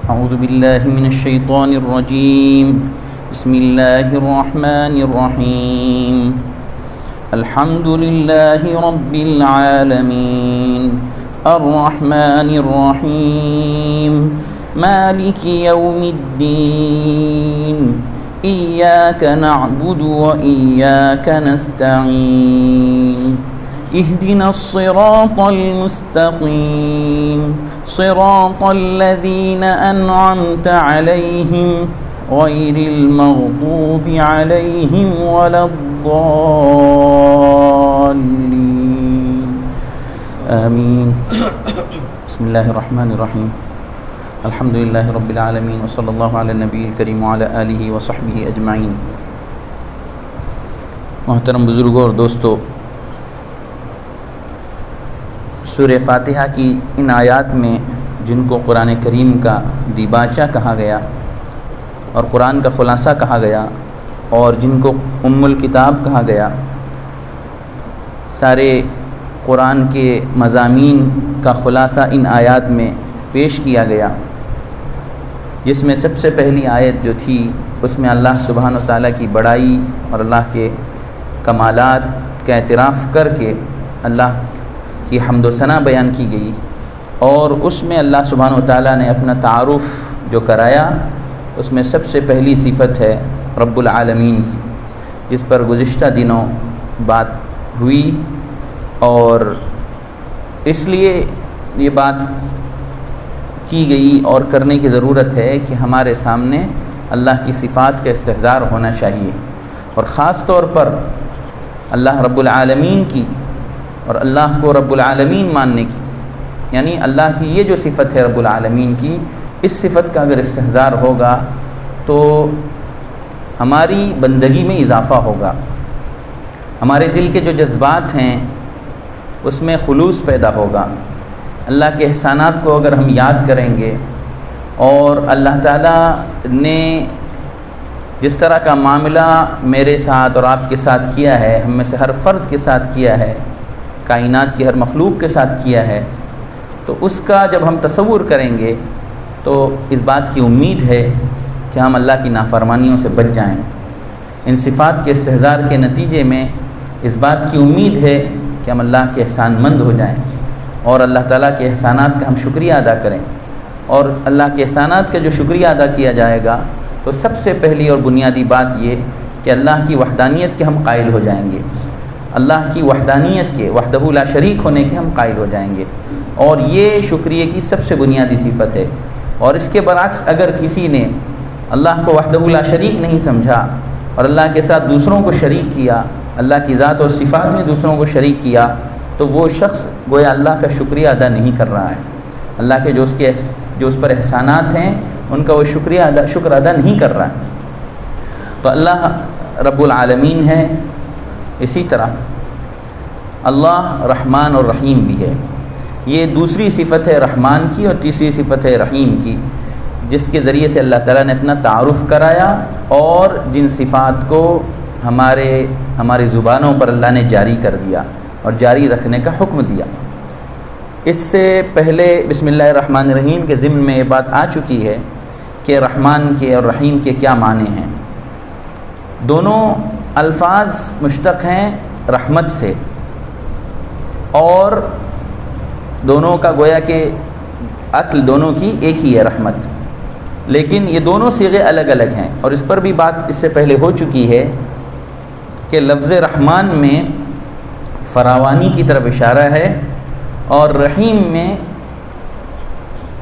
أعوذ بالله من الشيطان الرجيم. بسم الله الرحمن الرحيم. الحمد لله رب العالمين الرحمن الرحيم مالك يوم الدين إياك نعبد وإياك نستعين اهدنا الصراط المستقيم صراط الذين أنعمت عليهم غير المغضوب عليهم ولا الضالين آمين. بسم الله الرحمن الرحيم. الحمد لله رب العالمين وصلى الله على النبي الكريم وعلى آله وصحبه أجمعين. محترم بزرگوں اور دوستو، سورہ فاتحہ کی ان آیات میں جن کو قرآن کریم کا دیباچہ کہا گیا اور قرآن کا خلاصہ کہا گیا اور جن کو ام الکتاب کہا گیا، سارے قرآن کے مضامین کا خلاصہ ان آیات میں پیش کیا گیا، جس میں سب سے پہلی آیت جو تھی اس میں اللہ سبحانہ و تعالیٰ کی بڑائی اور اللہ کے کمالات کا اعتراف کر کے اللہ کی حمد و ثنا بیان کی گئی، اور اس میں اللہ سبحانہ و تعالیٰ نے اپنا تعارف جو کرایا اس میں سب سے پہلی صفت ہے رب العالمین کی، جس پر گزشتہ دنوں بات ہوئی، اور اس لیے یہ بات کی گئی اور کرنے کی ضرورت ہے کہ ہمارے سامنے اللہ کی صفات کا استحضار ہونا چاہیے، اور خاص طور پر اللہ رب العالمین کی اور اللہ کو رب العالمین ماننے کی، یعنی اللہ کی یہ جو صفت ہے رب العالمین کی، اس صفت کا اگر استحضار ہوگا تو ہماری بندگی میں اضافہ ہوگا، ہمارے دل کے جو جذبات ہیں اس میں خلوص پیدا ہوگا، اللہ کے احسانات کو اگر ہم یاد کریں گے اور اللہ تعالیٰ نے جس طرح کا معاملہ میرے ساتھ اور آپ کے ساتھ کیا ہے، ہم میں سے ہر فرد کے ساتھ کیا ہے، کائنات کی ہر مخلوق کے ساتھ کیا ہے، تو اس کا جب ہم تصور کریں گے تو اس بات کی امید ہے کہ ہم اللہ کی نافرمانیوں سے بچ جائیں۔ ان صفات کے استحضار کے نتیجے میں اس بات کی امید ہے کہ ہم اللہ کے احسان مند ہو جائیں اور اللہ تعالیٰ کے احسانات کا ہم شکریہ ادا کریں، اور اللہ کے احسانات کا جو شکریہ ادا کیا جائے گا تو سب سے پہلی اور بنیادی بات یہ کہ اللہ کی وحدانیت کے ہم قائل ہو جائیں گے، اللہ کی وحدانیت کے، وحدہ لا شریک ہونے کے ہم قائل ہو جائیں گے، اور یہ شکریہ کی سب سے بنیادی صفت ہے۔ اور اس کے برعکس اگر کسی نے اللہ کو وحدہ لا شریک نہیں سمجھا اور اللہ کے ساتھ دوسروں کو شریک کیا، اللہ کی ذات اور صفات میں دوسروں کو شریک کیا، تو وہ شخص گویا اللہ کا شکریہ ادا نہیں کر رہا ہے، اللہ کے جو اس پر احسانات ہیں ان کا وہ شکر ادا نہیں کر رہا ہے۔ تو اللہ رب العالمین ہے، اسی طرح اللہ رحمان اور رحیم بھی ہے۔ یہ دوسری صفت ہے رحمان کی، اور تیسری صفت ہے رحیم کی، جس کے ذریعے سے اللہ تعالیٰ نے اپنا تعارف کرایا اور جن صفات کو ہمارے زبانوں پر اللہ نے جاری کر دیا اور جاری رکھنے کا حکم دیا۔ اس سے پہلے بسم اللہ الرحمن الرحیم کے ضمن میں یہ بات آ چکی ہے کہ رحمان کے اور رحیم کے کیا معنی ہیں۔ دونوں الفاظ مشتق ہیں رحمت سے، اور دونوں کا گویا کہ اصل دونوں کی ایک ہی ہے، رحمت، لیکن یہ دونوں صیغے الگ الگ ہیں، اور اس پر بھی بات اس سے پہلے ہو چکی ہے کہ لفظ رحمان میں فراوانی کی طرف اشارہ ہے، اور رحیم میں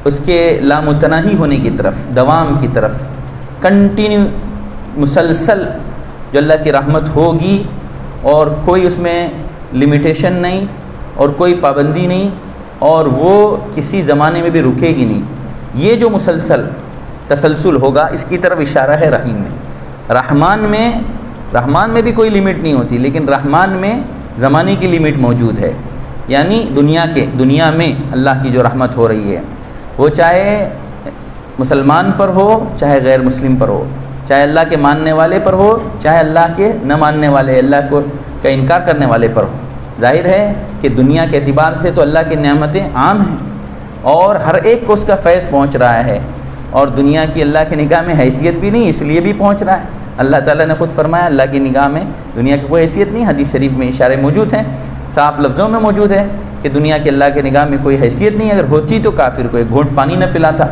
اس کے لامتناہی ہونے کی طرف، دوام کی طرف، کنٹینیو، مسلسل جو اللہ کی رحمت ہوگی اور کوئی اس میں لمیٹیشن نہیں اور کوئی پابندی نہیں، اور وہ کسی زمانے میں بھی رکے گی نہیں، یہ جو مسلسل تسلسل ہوگا اس کی طرف اشارہ ہے رحیم میں۔ رحمان میں بھی کوئی لمٹ نہیں ہوتی، لیکن رحمان میں زمانے کی لمٹ موجود ہے، یعنی دنیا میں اللہ کی جو رحمت ہو رہی ہے وہ چاہے مسلمان پر ہو چاہے غیر مسلم پر ہو، چاہے اللہ کے ماننے والے پر ہو چاہے اللہ کے نہ ماننے والے، اللہ کا انکار کرنے والے پر ہو۔ ظاہر ہے کہ دنیا کے اعتبار سے تو اللہ کی نعمتیں عام ہیں اور ہر ایک کو اس کا فیض پہنچ رہا ہے، اور دنیا کی اللہ کی نگاہ میں حیثیت بھی نہیں، اس لیے بھی پہنچ رہا ہے۔ اللہ تعالیٰ نے خود فرمایا اللہ کی نگاہ میں دنیا کی کوئی حیثیت نہیں، حدیث شریف میں اشارے موجود ہیں، صاف لفظوں میں موجود ہے کہ دنیا کی اللہ کی نگاہ میں کوئی حیثیت نہیں، اگر ہوتی تو کافر کو ایک گھونٹ پانی نہ پلاتا۔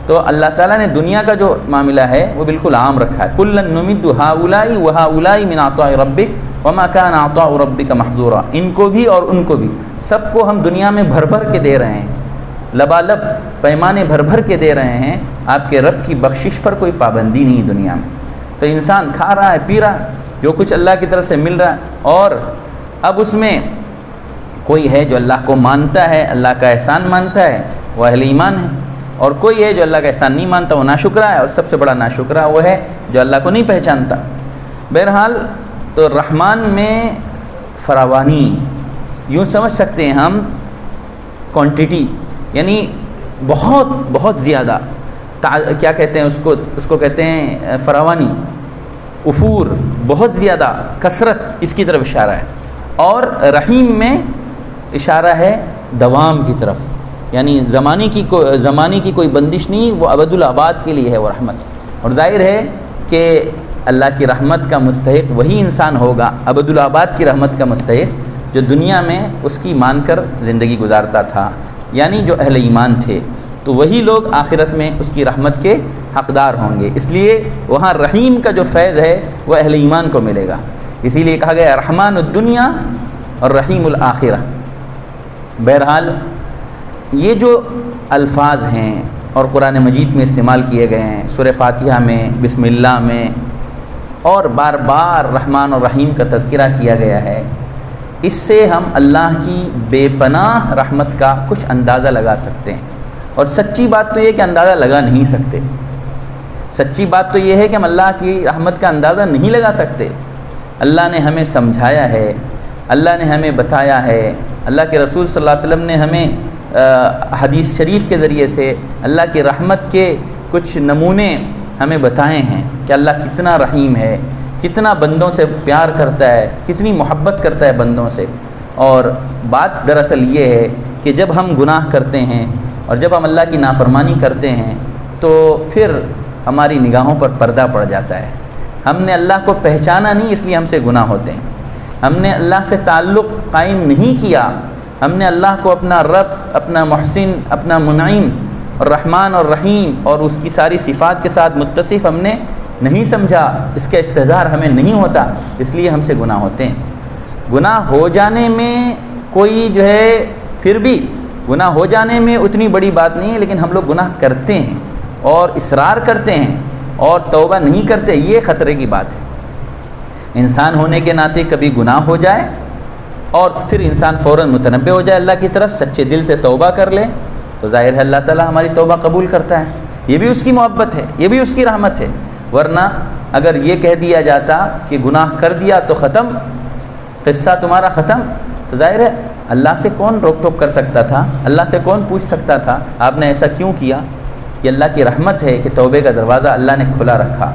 تو اللہ تعالیٰ نے دنیا کا جو معاملہ ہے وہ بالکل عام رکھا ہے، کُلًّا نُمِدُّ هَٰؤُلَاءِ وَهَٰؤُلَاءِ مِنْ عَطَاءِ رَبِّكَ وَمَا كَانَ عَطَاءُ رَبِّكَ مَحْظُورًا، ان کو بھی اور ان کو بھی، سب کو ہم دنیا میں بھر بھر کے دے رہے ہیں، لبالب پیمانے بھر بھر کے دے رہے ہیں، آپ کے رب کی بخشش پر کوئی پابندی نہیں دنیا میں۔ تو انسان کھا رہا ہے، پی رہا ہے، جو کچھ اللہ کی طرف سے مل رہا ہے، اور اب اس میں کوئی ہے جو اللہ کو مانتا ہے، اللہ کا احسان مانتا ہے، وہ اہل ایمان ہے، اور کوئی ہے جو اللہ کا احسان نہیں مانتا، وہ ناشکرا ہے، اور سب سے بڑا ناشکرا وہ ہے جو اللہ کو نہیں پہچانتا۔ بہرحال تو رحمان میں فراوانی، یوں سمجھ سکتے ہیں ہم کوانٹیٹی، یعنی بہت بہت زیادہ، کیا کہتے ہیں اس کو کہتے ہیں فراوانی، افور، بہت زیادہ کثرت، اس کی طرف اشارہ ہے۔ اور رحیم میں اشارہ ہے دوام کی طرف، یعنی زمانے کی کوئی بندش نہیں، وہ ابد الآباد کے لیے ہے وہ رحمت۔ اور ظاہر ہے کہ اللہ کی رحمت کا مستحق وہی انسان ہوگا، ابد الآباد کی رحمت کا مستحق، جو دنیا میں اس کی مان کر زندگی گزارتا تھا، یعنی جو اہل ایمان تھے، تو وہی لوگ آخرت میں اس کی رحمت کے حقدار ہوں گے۔ اس لیے وہاں رحیم کا جو فیض ہے وہ اہل ایمان کو ملے گا، اسی لیے کہا گیا رحمان الدنیا اور رحیم الآخرہ۔ بہرحال یہ جو الفاظ ہیں اور قرآن مجید میں استعمال کیے گئے ہیں، سورہ فاتحہ میں، بسم اللہ میں، اور بار بار رحمان اور رحیم کا تذکرہ کیا گیا ہے، اس سے ہم اللہ کی بے پناہ رحمت کا کچھ اندازہ لگا سکتے ہیں۔ اور سچی بات تو یہ ہے کہ اندازہ لگا نہیں سکتے، سچی بات تو یہ ہے کہ ہم اللہ کی رحمت کا اندازہ نہیں لگا سکتے۔ اللہ نے ہمیں سمجھایا ہے، اللہ نے ہمیں بتایا ہے، اللہ کے رسول صلی اللہ علیہ وسلم نے ہمیں حدیث شریف کے ذریعے سے اللہ کی رحمت کے کچھ نمونے ہمیں بتائے ہیں کہ اللہ کتنا رحیم ہے، کتنا بندوں سے پیار کرتا ہے، کتنی محبت کرتا ہے بندوں سے۔ اور بات دراصل یہ ہے کہ جب ہم گناہ کرتے ہیں اور جب ہم اللہ کی نافرمانی کرتے ہیں تو پھر ہماری نگاہوں پر پردہ پڑ جاتا ہے۔ ہم نے اللہ کو پہچانا نہیں، اس لیے ہم سے گناہ ہوتے ہیں۔ ہم نے اللہ سے تعلق قائم نہیں کیا، ہم نے اللہ کو اپنا رب، اپنا محسن، اپنا منعم اور رحمان اور رحیم اور اس کی ساری صفات کے ساتھ متصف ہم نے نہیں سمجھا، اس کا استحضار ہمیں نہیں ہوتا، اس لیے ہم سے گناہ ہوتے ہیں۔ گناہ ہو جانے میں کوئی جو ہے، پھر بھی گناہ ہو جانے میں اتنی بڑی بات نہیں ہے، لیکن ہم لوگ گناہ کرتے ہیں اور اصرار کرتے ہیں اور توبہ نہیں کرتے، یہ خطرے کی بات ہے۔ انسان ہونے کے ناطے کبھی گناہ ہو جائے اور پھر انسان فوراً متنبہ ہو جائے اللہ کی طرف، سچے دل سے توبہ کر لے، تو ظاہر ہے اللہ تعالیٰ ہماری توبہ قبول کرتا ہے۔ یہ بھی اس کی محبت ہے، یہ بھی اس کی رحمت ہے۔ ورنہ اگر یہ کہہ دیا جاتا کہ گناہ کر دیا تو ختم، قصہ تمہارا ختم، تو ظاہر ہے اللہ سے کون روک ٹوک کر سکتا تھا، اللہ سے کون پوچھ سکتا تھا آپ نے ایسا کیوں کیا۔ یہ اللہ کی رحمت ہے کہ توبے کا دروازہ اللہ نے کھلا رکھا۔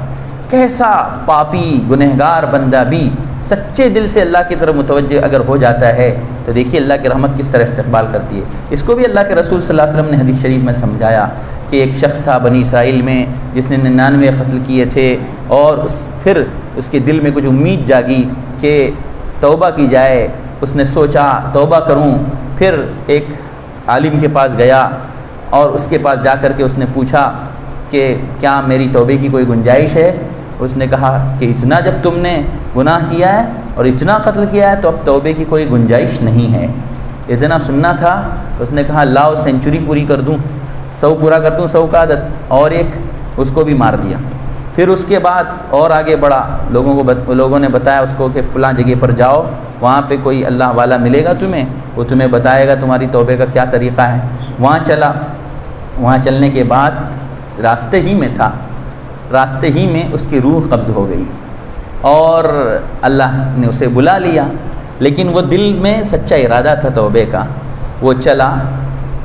کیسا پاپی گنہگار بندہ بھی سچے دل سے اللہ کی طرف متوجہ اگر ہو جاتا ہے تو دیکھیے اللہ کی رحمت کس طرح استقبال کرتی ہے۔ اس کو بھی اللہ کے رسول صلی اللہ علیہ وسلم نے حدیث شریف میں سمجھایا کہ ایک شخص تھا بنی اسرائیل میں جس نے 99 قتل کیے تھے، اور پھر اس کے دل میں کچھ امید جاگی کہ توبہ کی جائے، اس نے سوچا توبہ کروں، پھر ایک عالم کے پاس گیا اور اس کے پاس جا کر کے اس نے پوچھا کہ کیا میری توبے کی کوئی گنجائش ہے؟ اس نے کہا کہ اتنا جب تم نے گناہ کیا ہے اور اتنا قتل کیا ہے تو اب توبے کی کوئی گنجائش نہیں ہے۔ اتنا سننا تھا، اس نے کہا لاؤ سینچری پوری کر دوں، 100 پورا کر دوں، 100 کا عدد، اور ایک اس کو بھی مار دیا۔ پھر اس کے بعد اور آگے بڑھا، لوگوں نے بتایا اس کو کہ فلاں جگہ پر جاؤ، وہاں پہ کوئی اللہ والا ملے گا تمہیں، وہ تمہیں بتائے گا تمہاری توبے کا کیا طریقہ ہے۔ وہاں چلا، وہاں چلنے کے بعد راستے ہی میں تھا، راستے ہی میں اس کی روح قبض ہو گئی اور اللہ نے اسے بلا لیا، لیکن وہ دل میں سچا ارادہ تھا توبے کا، وہ چلا۔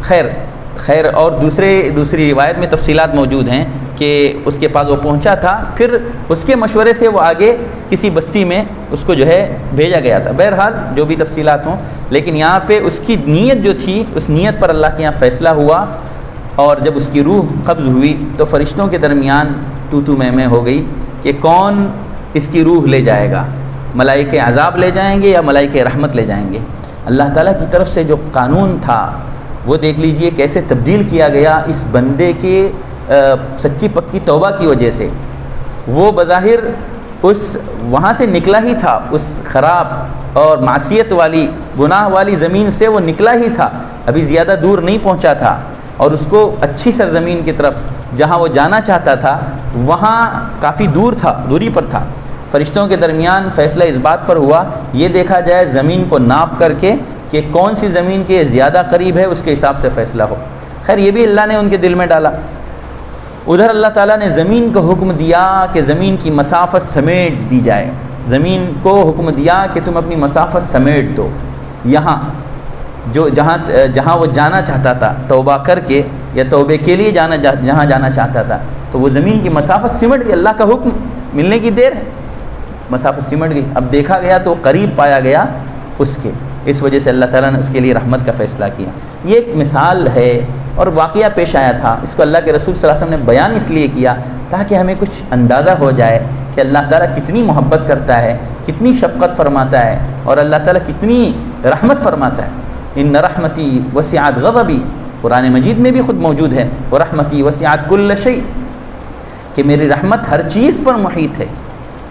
خیر اور دوسری روایت میں تفصیلات موجود ہیں کہ اس کے پاس وہ پہنچا تھا، پھر اس کے مشورے سے وہ آگے کسی بستی میں اس کو جو ہے بھیجا گیا تھا۔ بہرحال جو بھی تفصیلات ہوں، لیکن یہاں پہ اس کی نیت جو تھی، اس نیت پر اللہ کے یہاں فیصلہ ہوا اور جب اس کی روح قبض ہوئی تو فرشتوں کے درمیان تو میں ہو گئی کہ کون اس کی روح لے جائے گا، ملائکہ عذاب لے جائیں گے یا ملائکہ رحمت لے جائیں گے۔ اللہ تعالیٰ کی طرف سے جو قانون تھا وہ دیکھ لیجئے کیسے تبدیل کیا گیا اس بندے کے سچی پکی توبہ کی وجہ سے۔ وہ بظاہر وہاں سے نکلا ہی تھا، اس خراب اور معصیت والی گناہ والی زمین سے وہ نکلا ہی تھا، ابھی زیادہ دور نہیں پہنچا تھا، اور اس کو اچھی سرزمین کی طرف جہاں وہ جانا چاہتا تھا وہاں کافی دوری پر تھا۔ فرشتوں کے درمیان فیصلہ اس بات پر ہوا، یہ دیکھا جائے زمین کو ناپ کر کے کہ کون سی زمین کے زیادہ قریب ہے، اس کے حساب سے فیصلہ ہو۔ خیر یہ بھی اللہ نے ان کے دل میں ڈالا۔ ادھر اللہ تعالیٰ نے زمین کو حکم دیا کہ زمین کی مسافت سمیٹ دی جائے، زمین کو حکم دیا کہ تم اپنی مسافت سمیٹ دو، یہاں جہاں وہ جانا چاہتا تھا توبہ کر کے یا توبے کے لیے جہاں جانا چاہتا تھا، تو وہ زمین کی مسافت سمٹ گئی۔ اللہ کا حکم ملنے کی دیر ہے، مسافت سمٹ گئی۔ اب دیکھا گیا تو قریب پایا گیا اس کے، اس وجہ سے اللہ تعالیٰ نے اس کے لیے رحمت کا فیصلہ کیا۔ یہ ایک مثال ہے اور واقعہ پیش آیا تھا، اس کو اللہ کے رسول صلی اللہ علیہ وسلم نے بیان اس لیے کیا تاکہ ہمیں کچھ اندازہ ہو جائے کہ اللہ تعالیٰ کتنی محبت کرتا ہے، کتنی شفقت فرماتا ہے، اور اللہ تعالیٰ کتنی رحمت فرماتا ہے۔ ان رحمتی وسعت غضبی، قرآن مجید میں بھی خود موجود ہے، ورحمتی وسعت کل شیء، کہ میری رحمت ہر چیز پر محیط ہے،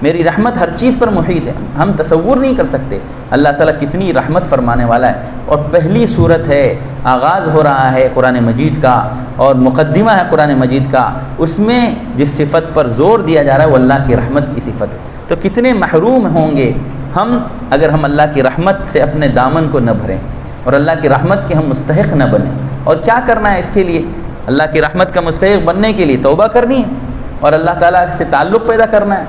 میری رحمت ہر چیز پر محیط ہے۔ ہم تصور نہیں کر سکتے اللہ تعالیٰ کتنی رحمت فرمانے والا ہے۔ اور پہلی صورت ہے، آغاز ہو رہا ہے قرآن مجید کا اور مقدمہ ہے قرآن مجید کا، اس میں جس صفت پر زور دیا جا رہا ہے وہ اللہ کی رحمت کی صفت ہے۔ تو کتنے محروم ہوں گے ہم اگر ہم اللہ کی رحمت سے اپنے دامن کو نہ بھریں اور اللہ کی رحمت کے ہم مستحق نہ بنیں۔ اور کیا کرنا ہے اس کے لیے؟ اللہ کی رحمت کا مستحق بننے کے لیے توبہ کرنی ہے اور اللہ تعالیٰ سے تعلق پیدا کرنا ہے۔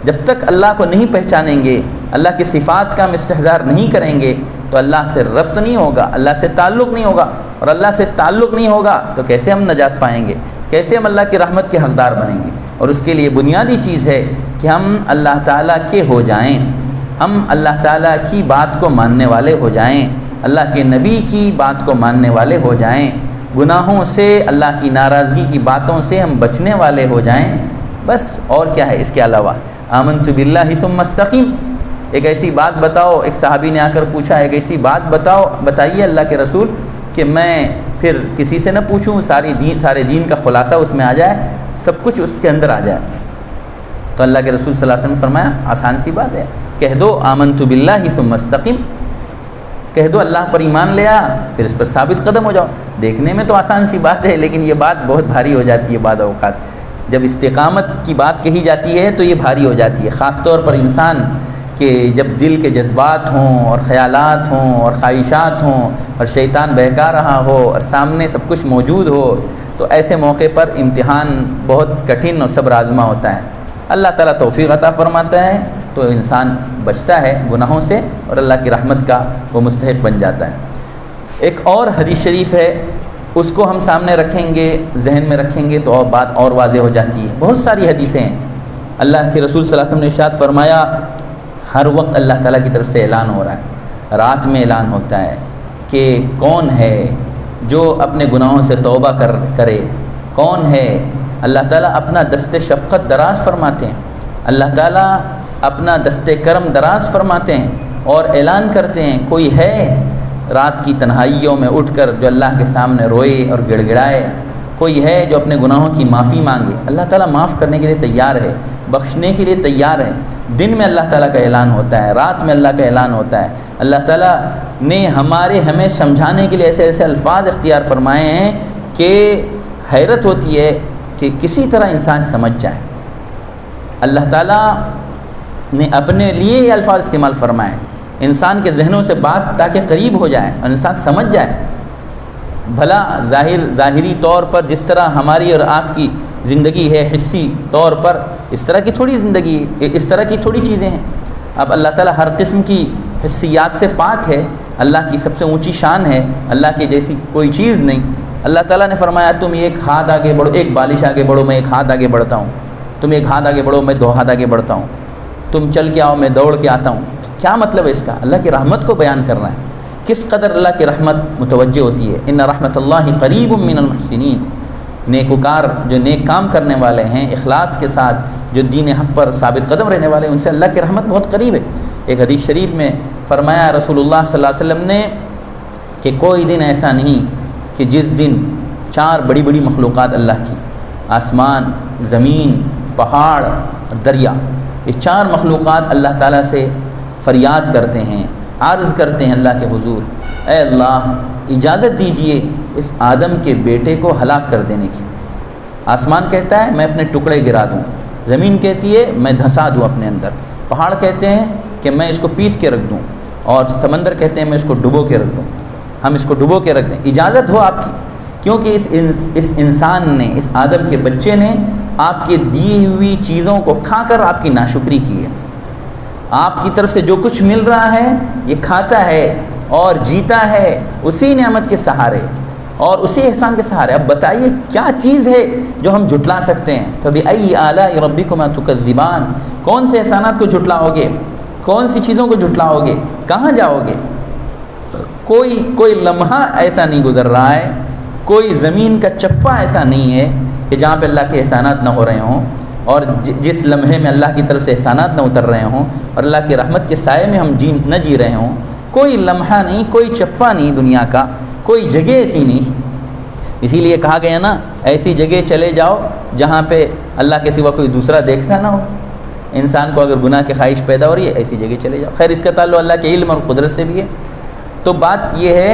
جب تک اللہ کو نہیں پہچانیں گے، اللہ کی صفات کا ہم استحضار نہیں کریں گے تو اللہ سے ربط نہیں ہوگا، اللہ سے تعلق نہیں ہوگا، اور اللہ سے تعلق نہیں ہوگا تو کیسے ہم نجات پائیں گے، کیسے ہم اللہ کی رحمت کے حقدار بنیں گے؟ اور اس کے لیے بنیادی چیز ہے کہ ہم اللہ تعالیٰ کے ہو جائیں، ہم اللہ تعالیٰ کی بات کو ماننے والے ہو جائیں، اللہ کے نبی کی بات کو ماننے والے ہو جائیں، گناہوں سے، اللہ کی ناراضگی کی باتوں سے ہم بچنے والے ہو جائیں، بس اور کیا ہے اس کے علاوہ؟ آمنت باللہ ثم استقیم، ایک ایسی بات بتاؤ، ایک صحابی نے آ کر پوچھا ایک ایسی بات بتائیے اللہ کے رسول کہ میں پھر کسی سے نہ پوچھوں، سارے دین کا خلاصہ اس میں آ جائے، سب کچھ اس کے اندر آ جائے۔ تو اللہ کے رسول صلی اللہ علیہ وسلم نے فرمایا آسان سی بات ہے، کہہ دو آمنت باللہ ثم استقیم، کہہ دو اللہ پر ایمان لے آ، پھر اس پر ثابت قدم ہو جاؤ۔ دیکھنے میں تو آسان سی بات ہے لیکن یہ بات بہت بھاری ہو جاتی ہے بعض اوقات۔ جب استقامت کی بات کہی جاتی ہے تو یہ بھاری ہو جاتی ہے، خاص طور پر انسان کہ جب دل کے جذبات ہوں اور خیالات ہوں اور خواہشات ہوں اور شیطان بہکا رہا ہو اور سامنے سب کچھ موجود ہو، تو ایسے موقع پر امتحان بہت کٹھن اور صبر آزما ہوتا ہے۔ اللہ تعالیٰ توفیق عطا فرماتا ہے تو انسان بچتا ہے گناہوں سے اور اللہ کی رحمت کا وہ مستحق بن جاتا ہے۔ ایک اور حدیث شریف ہے، اس کو ہم سامنے رکھیں گے، ذہن میں رکھیں گے تو بات اور واضح ہو جاتی ہے۔ بہت ساری حدیثیں ہیں، اللہ کے رسول صلی اللہ علیہ وسلم نے ارشاد فرمایا ہر وقت اللہ تعالیٰ کی طرف سے اعلان ہو رہا ہے، رات میں اعلان ہوتا ہے کہ کون ہے جو اپنے گناہوں سے توبہ کرے، کون ہے؟ اللہ تعالیٰ اپنا دست شفقت دراز فرماتے ہیں، اللہ تعالیٰ اپنا دست کرم دراز فرماتے ہیں اور اعلان کرتے ہیں کوئی ہے رات کی تنہائیوں میں اٹھ کر جو اللہ کے سامنے روئے اور گڑ گڑائے، کوئی ہے جو اپنے گناہوں کی معافی مانگے۔ اللہ تعالیٰ معاف کرنے کے لیے تیار ہے، بخشنے کے لیے تیار ہے۔ دن میں اللہ تعالیٰ کا اعلان ہوتا ہے، رات میں اللہ کا اعلان ہوتا ہے۔ اللہ تعالیٰ نے ہمیں سمجھانے کے لیے ایسے ایسے الفاظ اختیار فرمائے ہیں کہ حیرت ہوتی ہے کہ کسی طرح انسان سمجھ جائے۔ اللہ تعالیٰ نے اپنے لیے یہ الفاظ استعمال فرمائے انسان کے ذہنوں سے بات تاکہ قریب ہو جائے اور انسان سمجھ جائے۔ بھلا ظاہری طور پر جس طرح ہماری اور آپ کی زندگی ہے، حسی طور پر اس طرح کی تھوڑی زندگی ہے، اس طرح کی تھوڑی چیزیں ہیں۔ اب اللہ تعالیٰ ہر قسم کی حسیات سے پاک ہے، اللہ کی سب سے اونچی شان ہے، اللہ کے جیسی کوئی چیز نہیں۔ اللہ تعالیٰ نے فرمایا تم ایک ہاتھ آگے بڑھو، ایک بالش آگے بڑھو، میں ایک ہاتھ آگے بڑھتا ہوں، تم ایک ہاتھ آگے بڑھو، میں دو ہاتھ آگے بڑھتا ہوں، تم چل کے آؤ، میں دوڑ کے آتا ہوں۔ کیا مطلب ہے اس کا؟ اللہ کی رحمت کو بیان کرنا ہے کس قدر اللہ کی رحمت متوجہ ہوتی ہے۔ ان رحمت اللہ قریب من المحسنین، نیکوکار جو نیک کام کرنے والے ہیں اخلاص کے ساتھ، جو دین حق پر ثابت قدم رہنے والے ہیں، ان سے اللہ کی رحمت بہت قریب ہے۔ ایک حدیث شریف میں فرمایا رسول اللہ صلی اللہ علیہ وسلم نے کہ کوئی دن ایسا نہیں کہ جس دن 4 بڑی بڑی مخلوقات اللہ کی، آسمان، زمین، پہاڑ اور دریا، یہ 4 مخلوقات اللہ تعالیٰ سے فریاد کرتے ہیں، عرض کرتے ہیں اللہ کے حضور، اے اللہ اجازت دیجئے اس آدم کے بیٹے کو ہلاک کر دینے کی۔ آسمان کہتا ہے میں اپنے ٹکڑے گرا دوں، زمین کہتی ہے میں دھسا دوں اپنے اندر، پہاڑ کہتے ہیں کہ میں اس کو پیس کے رکھ دوں، اور سمندر کہتے ہیں میں اس کو ڈبو کے رکھ دوں، ہم اس کو ڈبو کے رکھ دیں، اجازت ہو آپ کی، کیونکہ اس انسان نے، اس آدم کے بچے نے آپ کے دی ہوئی چیزوں کو کھا کر آپ کی ناشکری کی ہے۔ آپ کی طرف سے جو کچھ مل رہا ہے یہ کھاتا ہے اور جیتا ہے اسی نعمت کے سہارے اور اسی احسان کے سہارے۔ اب بتائیے کیا چیز ہے جو ہم جھٹلا سکتے ہیں؟ فبأي آلاء ربكما تكذبان، کون سے احسانات کو جھٹلاؤ گے، کون سی چیزوں کو جھٹلاؤ گے، کہاں جاؤ گے؟ کوئی لمحہ ایسا نہیں گزر رہا ہے، کوئی زمین کا چپا ایسا نہیں ہے کہ جہاں پہ اللہ کے احسانات نہ ہو رہے ہوں، اور جس لمحے میں اللہ کی طرف سے احسانات نہ اتر رہے ہوں اور اللہ کی رحمت کے سائے میں ہم نہ جی رہے ہوں۔ کوئی لمحہ نہیں، کوئی چپا نہیں دنیا کا، کوئی جگہ ایسی نہیں۔ اسی لیے کہا گیا نا ایسی جگہ چلے جاؤ جہاں پہ اللہ کے سوا کوئی دوسرا دیکھتا نہ ہو۔ انسان کو اگر گناہ کی خواہش پیدا ہو رہی ہے ایسی جگہ چلے جاؤ۔ خیر اس کا تعلق اللہ کے علم اور قدرت سے بھی ہے۔ تو بات یہ ہے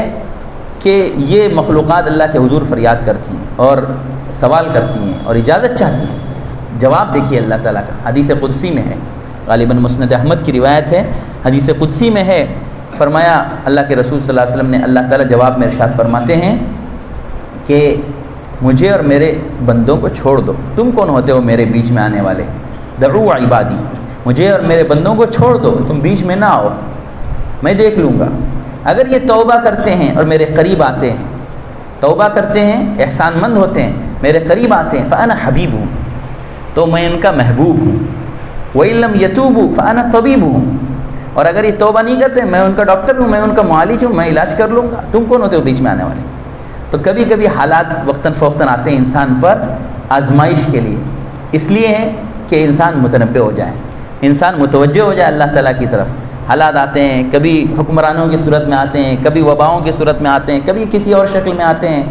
کہ یہ مخلوقات اللہ کے حضور فریاد کرتی ہیں اور سوال کرتی ہیں اور اجازت چاہتی ہیں۔ جواب دیکھیے اللہ تعالیٰ کا حدیث قدسی میں ہے، غالباً مسند احمد کی روایت ہے، حدیث قدسی میں ہے، فرمایا اللہ کے رسول صلی اللہ علیہ وسلم نے، اللہ تعالیٰ جواب میں ارشاد فرماتے ہیں کہ مجھے اور میرے بندوں کو چھوڑ دو، تم کون ہوتے ہو میرے بیچ میں آنے والے؟ دعوا عبادی، مجھے اور میرے بندوں کو چھوڑ دو، تم بیچ میں نہ آؤ، میں دیکھ لوں گا۔ اگر یہ توبہ کرتے ہیں اور میرے قریب آتے ہیں، توبہ کرتے ہیں، احسان مند ہوتے ہیں، میرے قریب آتے ہیں، فانا حبیب ہوں، تو میں ان کا محبوب ہوں، وَإِن لَّمْ يَتُوبُوا فَأَنَا طَبِيبُ ہوں، اور اگر یہ توبہ نہیں کرتے میں ان کا ڈاکٹر ہوں، میں ان کا معالج ہوں، میں علاج کر لوں گا۔ تم کون ہوتے ہو بیچ میں آنے والے؟ تو کبھی کبھی حالات وقتاً فوقتاً آتے ہیں انسان پر آزمائش کے لیے، اس لیے ہے کہ انسان متنبہ ہو جائے، انسان متوجہ ہو جائے اللہ تعالیٰ کی طرف۔ حالات آتے ہیں، کبھی حکمرانوں کی صورت میں آتے ہیں، کبھی وباؤں کی صورت میں آتے ہیں، کبھی کسی اور شکل میں آتے ہیں۔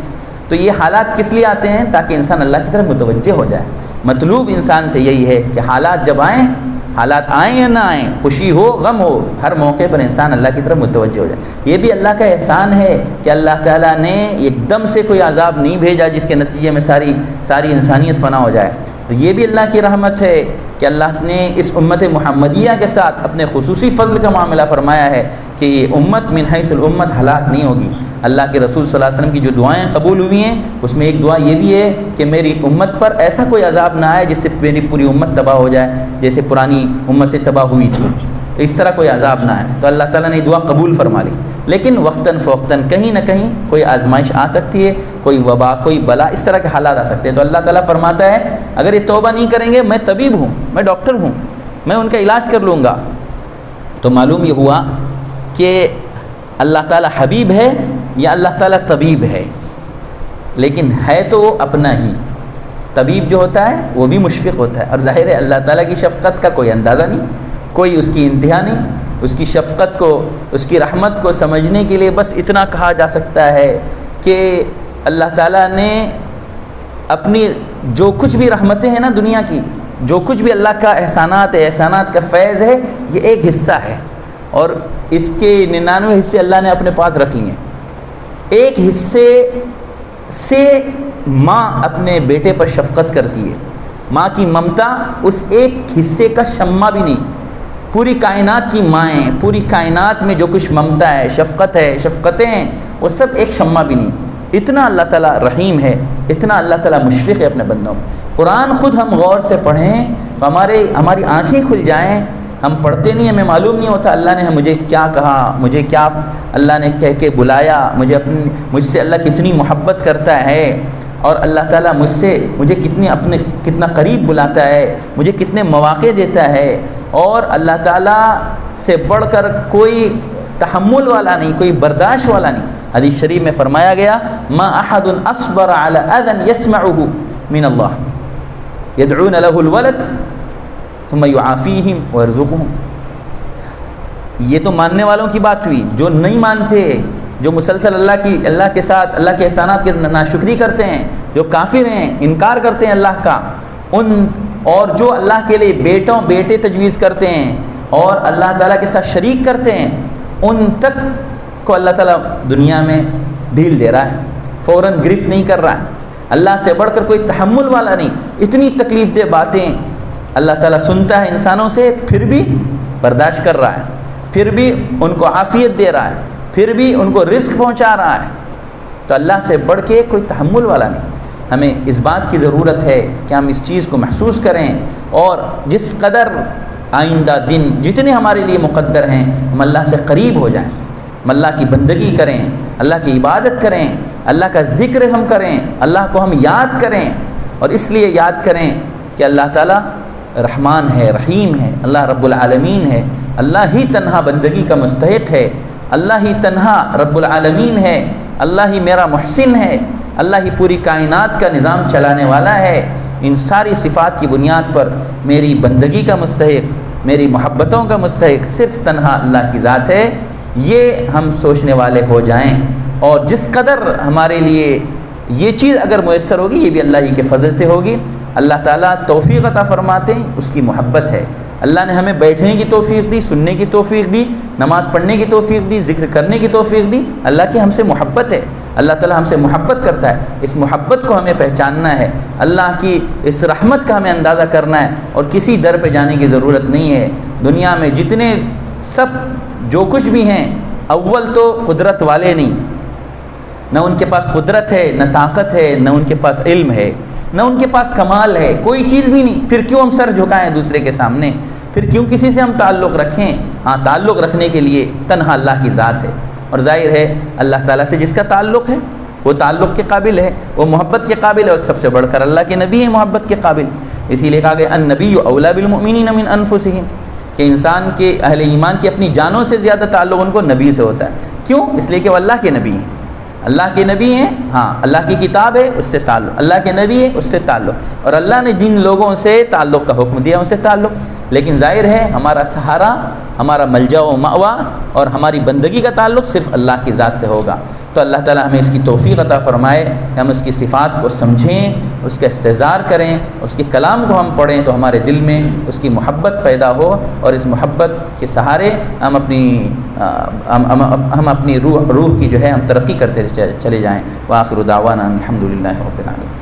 تو یہ حالات کس لیے آتے ہیں؟ تاکہ انسان اللہ کی طرف متوجہ ہو جائے۔ مطلوب انسان سے یہی ہے کہ حالات جب آئیں، حالات آئیں یا نہ آئیں، خوشی ہو غم ہو، ہر موقع پر انسان اللہ کی طرف متوجہ ہو جائے۔ یہ بھی اللہ کا احسان ہے کہ اللہ تعالیٰ نے ایک دم سے کوئی عذاب نہیں بھیجا جس کے نتیجے میں ساری انسانیت فنا ہو جائے۔ تو یہ بھی اللہ کی رحمت ہے کہ اللہ نے اس امت محمدیہ کے ساتھ اپنے خصوصی فضل کا معاملہ فرمایا ہے کہ یہ امت من حیث الامت ہلاک نہیں ہوگی۔ اللہ کے رسول صلی اللہ علیہ وسلم کی جو دعائیں قبول ہوئی ہیں اس میں ایک دعا یہ بھی ہے کہ میری امت پر ایسا کوئی عذاب نہ آئے جس سے میری پوری امت تباہ ہو جائے، جیسے پرانی امتیں تباہ ہوئی تھیں، تو اس طرح کوئی عذاب نہ آئے۔ تو اللہ تعالیٰ نے دعا قبول فرما لی، لیکن وقتاً فوقتاً کہیں نہ کہیں کوئی آزمائش آ سکتی ہے، کوئی وبا، کوئی بلا، اس طرح کے حالات آ سکتے ہیں۔ تو اللہ تعالیٰ فرماتا ہے اگر یہ توبہ نہیں کریں گے میں طبیب ہوں، میں ڈاکٹر ہوں، میں ان کا علاج کر لوں گا۔ تو معلوم یہ ہوا کہ اللہ تعالیٰ حبیب ہے یا اللہ تعالیٰ طبیب ہے، لیکن ہے تو وہ اپنا ہی۔ طبیب جو ہوتا ہے وہ بھی مشفق ہوتا ہے، اور ظاہر ہے اللہ تعالیٰ کی شفقت کا کوئی اندازہ نہیں، کوئی اس کی انتہا نہیں۔ اس کی شفقت کو، اس کی رحمت کو سمجھنے کے لیے بس اتنا کہا جا سکتا ہے کہ اللہ تعالیٰ نے اپنی جو کچھ بھی رحمتیں ہیں نا دنیا کی، جو کچھ بھی اللہ کا احسانات ہے، احسانات کا فیض ہے، یہ ایک حصہ ہے، اور اس کے 99 حصے اللہ نے اپنے پاس رکھ لیے ہیں۔ ایک حصے سے ماں اپنے بیٹے پر شفقت کرتی ہے، ماں کی ممتا اس ایک حصے کا شمع بھی نہیں۔ پوری کائنات کی مائیں، پوری کائنات میں جو کچھ ممتا ہے، شفقت ہے، شفقتیں ہیں، وہ سب ایک شمع بھی نہیں۔ اتنا اللہ تعالیٰ رحیم ہے، اتنا اللہ تعالیٰ مشفق ہے اپنے بندوں پر۔ قرآن خود ہم غور سے پڑھیں تو ہماری آنکھیں کھل جائیں۔ ہم پڑھتے نہیں، ہمیں معلوم نہیں ہوتا اللہ نے مجھے کیا کہا، مجھے کیا اللہ نے کہہ کے بلایا، مجھ سے اللہ کتنی محبت کرتا ہے، اور اللہ تعالیٰ مجھے کتنا قریب بلاتا ہے، مجھے کتنے مواقع دیتا ہے، اور اللہ تعالیٰ سے بڑھ کر کوئی تحمل والا نہیں، کوئی برداشت والا نہیں۔ حدیث شریف میں فرمایا گیا ما احد اصبر على اذى يسمعه من الله يدعون له الولد ثم يعافيهم ويرزقهم۔ یہ تو ماننے والوں کی بات ہوئی، جو نہیں مانتے، جو مسلسل اللہ کے ساتھ اللہ کے احسانات کی ناشکری کرتے ہیں، جو کافر ہیں، انکار کرتے ہیں اللہ کا، ان اور جو اللہ کے لیے بیٹے تجویز کرتے ہیں اور اللہ تعالیٰ کے ساتھ شریک کرتے ہیں، ان تک کو اللہ تعالیٰ دنیا میں ڈھیل دے رہا ہے، فوراً گرفت نہیں کر رہا ہے۔ اللہ سے بڑھ کر کوئی تحمل والا نہیں۔ اتنی تکلیف دہ باتیں اللہ تعالیٰ سنتا ہے انسانوں سے، پھر بھی برداشت کر رہا ہے، پھر بھی ان کو عافیت دے رہا ہے، پھر بھی ان کو رزق پہنچا رہا ہے۔ تو اللہ سے بڑھ کے کوئی تحمل والا نہیں۔ ہمیں اس بات کی ضرورت ہے کہ ہم اس چیز کو محسوس کریں، اور جس قدر آئندہ دن جتنے ہمارے لیے مقدر ہیں، ہم اللہ سے قریب ہو جائیں، ہم اللہ کی بندگی کریں، اللہ کی عبادت کریں، اللہ کا ذکر ہم کریں، اللہ کو ہم یاد کریں، اور اس لیے یاد کریں کہ اللہ تعالیٰ رحمان ہے، رحیم ہے، اللہ رب العالمین ہے، اللہ ہی تنہا بندگی کا مستحق ہے، اللہ ہی تنہا رب العالمین ہے، اللہ ہی میرا محسن ہے، اللہ ہی پوری کائنات کا نظام چلانے والا ہے۔ ان ساری صفات کی بنیاد پر میری بندگی کا مستحق، میری محبتوں کا مستحق صرف تنہا اللہ کی ذات ہے۔ یہ ہم سوچنے والے ہو جائیں، اور جس قدر ہمارے لیے یہ چیز اگر میسر ہوگی، یہ بھی اللہ ہی کے فضل سے ہوگی۔ اللہ تعالیٰ توفیق عطا فرماتے ہیں، اس کی محبت ہے۔ اللہ نے ہمیں بیٹھنے کی توفیق دی، سننے کی توفیق دی، نماز پڑھنے کی توفیق دی، ذکر کرنے کی توفیق دی۔ اللہ کی ہم سے محبت ہے، اللہ تعالیٰ ہم سے محبت کرتا ہے۔ اس محبت کو ہمیں پہچاننا ہے، اللہ کی اس رحمت کا ہمیں اندازہ کرنا ہے، اور کسی در پہ جانے کی ضرورت نہیں ہے۔ دنیا میں جتنے سب جو کچھ بھی ہیں، اول تو قدرت والے نہیں، نہ ان کے پاس قدرت ہے، نہ طاقت ہے، نہ ان کے پاس علم ہے، نہ ان کے پاس کمال ہے، کوئی چیز بھی نہیں۔ پھر کیوں ہم سر جھکائیں دوسرے کے سامنے؟ پھر کیوں کسی سے ہم تعلق رکھیں؟ ہاں، تعلق رکھنے کے لیے تنہا اللہ کی ذات ہے، اور ظاہر ہے اللہ تعالیٰ سے جس کا تعلق ہے وہ تعلق کے قابل ہے، وہ محبت کے قابل ہے، اور سب سے بڑھ کر اللہ کے نبی ہیں محبت کے قابل۔ اسی لیے کہا گیا النبی اولیٰ بالمؤمنین من انفسہم، کہ انسان کے اہل ایمان کی اپنی جانوں سے زیادہ تعلق ان کو نبی سے ہوتا ہے۔ کیوں؟ اس لیے کہ وہ اللہ کے نبی ہیں، اللہ کے نبی ہیں۔ ہاں، اللہ کی کتاب ہے، اس سے تعلق، اللہ کے نبی ہے، اس سے تعلق، اور اللہ نے جن لوگوں سے تعلق کا حکم دیا ان سے تعلق۔ لیکن ظاہر ہے ہمارا سہارا، ہمارا ملجا و مأوا اور ہماری بندگی کا تعلق صرف اللہ کی ذات سے ہوگا۔ تو اللہ تعالیٰ ہمیں اس کی توفیق عطا فرمائے کہ ہم اس کی صفات کو سمجھیں، اس کا استحضار کریں، اس کے کلام کو ہم پڑھیں تو ہمارے دل میں اس کی محبت پیدا ہو، اور اس محبت کے سہارے ہم اپنی روح کی جو ہے ہم ترقی کرتے چلے جائیں۔ وآخر دعوانا الحمدللہ رب العالمین۔